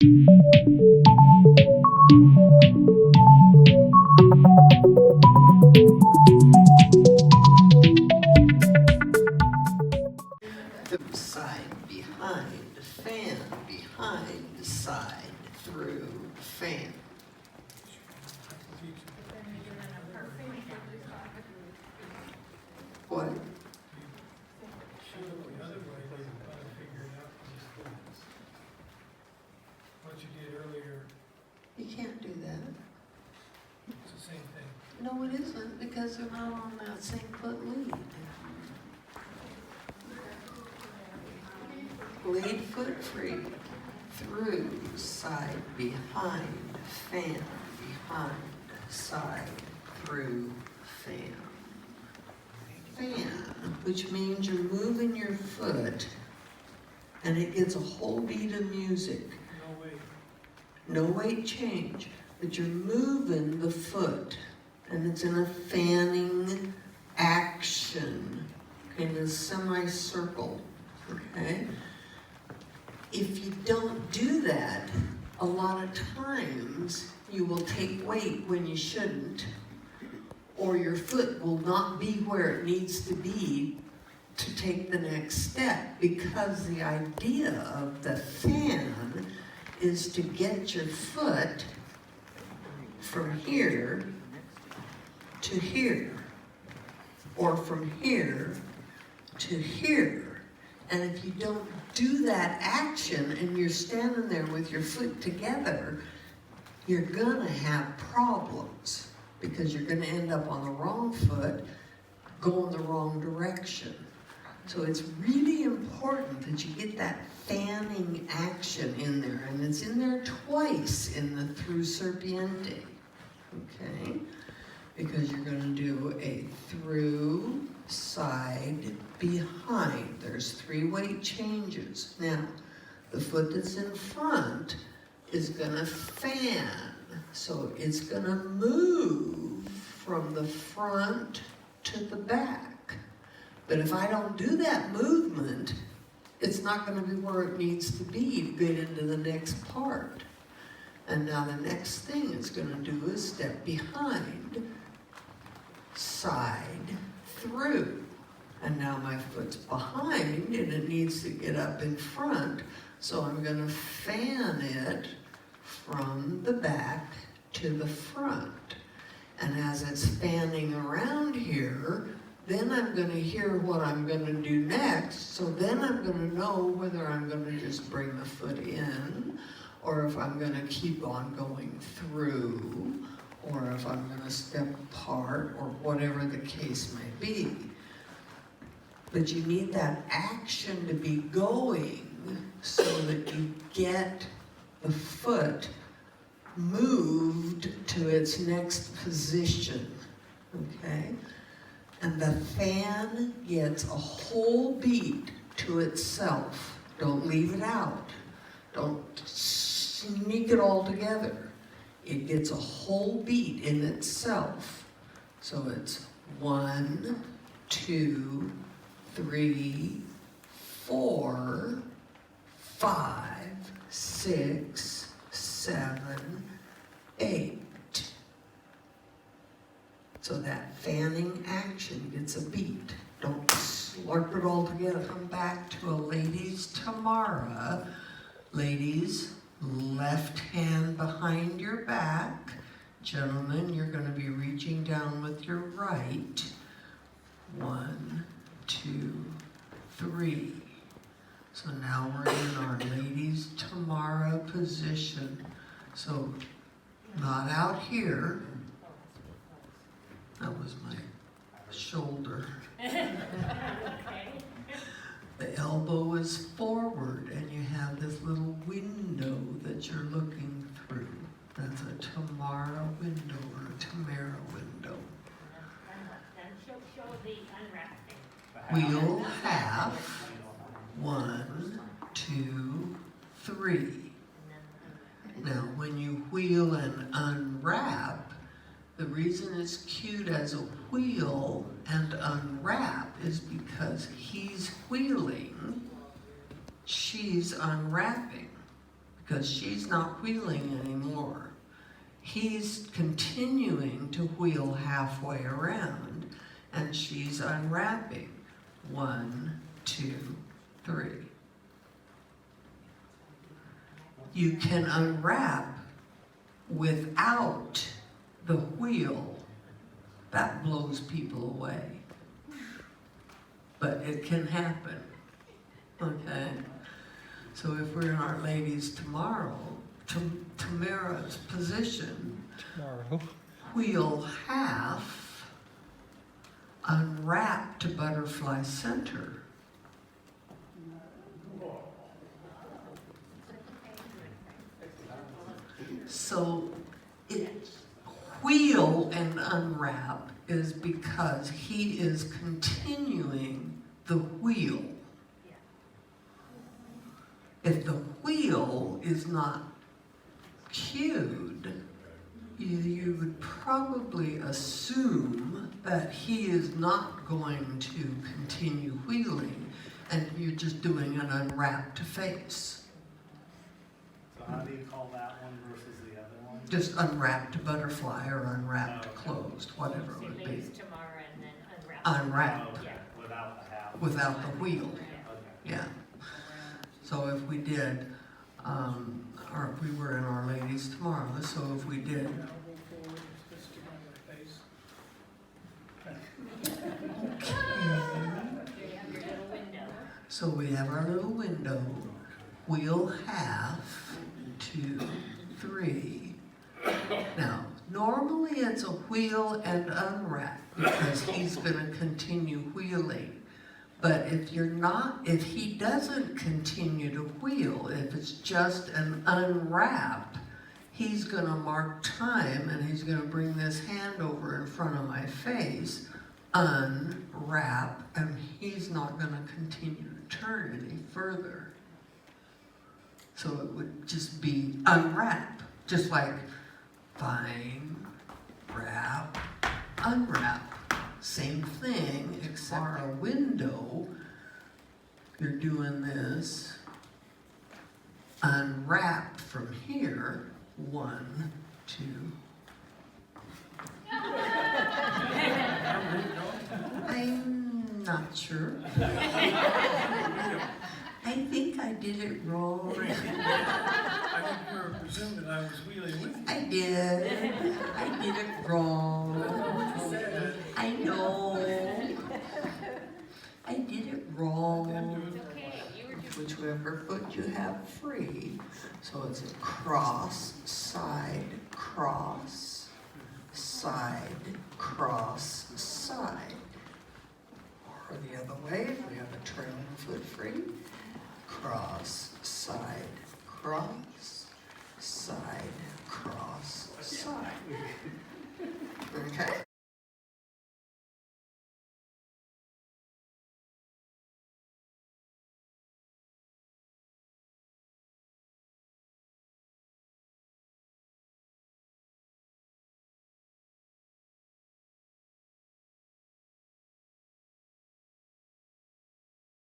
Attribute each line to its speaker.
Speaker 1: The side, behind, fan, behind, side, through, fan. What?
Speaker 2: What you did earlier,
Speaker 1: You can't do that.
Speaker 2: it's the same thing.
Speaker 1: No, it isn't, because they're not on that same foot lead. Lead foot free, through, side, behind, fan, behind, side, through, fan. Fan, which means you're moving your foot and it gets a whole beat of music.
Speaker 2: No way.
Speaker 1: No weight change, but you're moving the foot and it's in a fanning action, in a semicircle, okay? If you don't do that, a lot of times you will take weight when you shouldn't, or your foot will not be where it needs to be to take the next step, because the idea of the fan is to get your foot from here to here, or from here to here. And if you don't do that action and you're standing there with your foot together, you're gonna have problems, because you're gonna end up on the wrong foot, going the wrong direction. So it's really important that you get that fanning action in there, and it's in there twice in the through serpiente, okay? Because you're gonna do a through, side, behind. There's 3 weight changes. Now, the foot that's in front is gonna fan, so it's gonna move from the front to the back. But if I don't do that movement, it's not gonna be where it needs to be to get into the next part. And now the next thing it's gonna do is step behind, side, through. And now my foot's behind and it needs to get up in front, so I'm gonna fan it from the back to the front. And as it's fanning around here, then I'm gonna hear what I'm gonna do next, so then I'm gonna know whether I'm gonna just bring the foot in, or if I'm gonna keep on going through, or if I'm gonna step apart, or whatever the case may be. But you need that action to be going so that you get the foot moved to its next position, okay? And the fan gets a whole beat to itself. Don't leave it out. Don't sneak it all together. It gets a whole beat in itself. So it's 1, 2, 3, 4, 5, 6, 7, 8. So that fanning action gets a beat. Don't slurp it all together. Come back to a ladies tomorrow. Ladies, left hand behind your back. Gentlemen, you're going to be reaching down with your right. 1, 2, 3. So now we're in our ladies tomorrow position. So not out here. That was my shoulder. The elbow is forward and you have this little window that you're looking through. That's a tomorrow window or a Tamara window.
Speaker 3: And show the unwrapping.
Speaker 1: Wheel half. 1, 2, 3. Now when you wheel and unwrap, the reason it's cued as a wheel and unwrap is because he's wheeling, she's unwrapping. because she's not wheeling anymore. He's continuing to wheel halfway around, and she's unwrapping. 1, 2, 3. You can unwrap without the wheel. That blows people away. But it can happen, okay? So if we're in Our Ladies tomorrow, Tamara's position,
Speaker 4: Tomorrow.
Speaker 1: wheel half, unwrap to butterfly center. So it wheel and unwrap is because he is continuing the wheel. If the wheel is not cued, you would probably assume that he is not going to continue wheeling and you're just doing an unwrapped face.
Speaker 5: So how do you call that one versus the other one?
Speaker 1: Just unwrapped butterfly or unwrapped closed, whatever it
Speaker 3: So
Speaker 1: would be.
Speaker 3: ladies tomorrow and then unwrap.
Speaker 1: Unwrapped,
Speaker 5: Oh, okay. Without the half?
Speaker 1: without the wheel,
Speaker 5: Okay.
Speaker 1: yeah. So if we did, or if we were in Our Ladies tomorrow, so if we did,
Speaker 2: Elbow forward, fist around my face.
Speaker 3: Your little window.
Speaker 1: so we have our little window, wheel half, 2, 3. Now, normally it's a wheel and unwrap because he's gonna continue wheeling. But if he doesn't continue to wheel, if it's just an unwrap, he's gonna mark time and he's gonna bring this hand over in front of my face, unwrap, and he's not gonna continue to turn any further. So it would just be unwrap, just like find, wrap, unwrap. Same thing, except for a window, you're doing this, unwrap from here, 1, 2. I'm not sure. I think I did it wrong.
Speaker 2: I think you were presuming that I was wheeling with you.
Speaker 1: I did it wrong.
Speaker 2: You said
Speaker 1: I know. I did it wrong.
Speaker 3: It's okay, you were just.
Speaker 1: Whichever foot you have free. So it's a cross, side, cross, side, cross, side. Or the other way, if we have a trailing foot free, cross, side, cross, side, cross, side. Okay?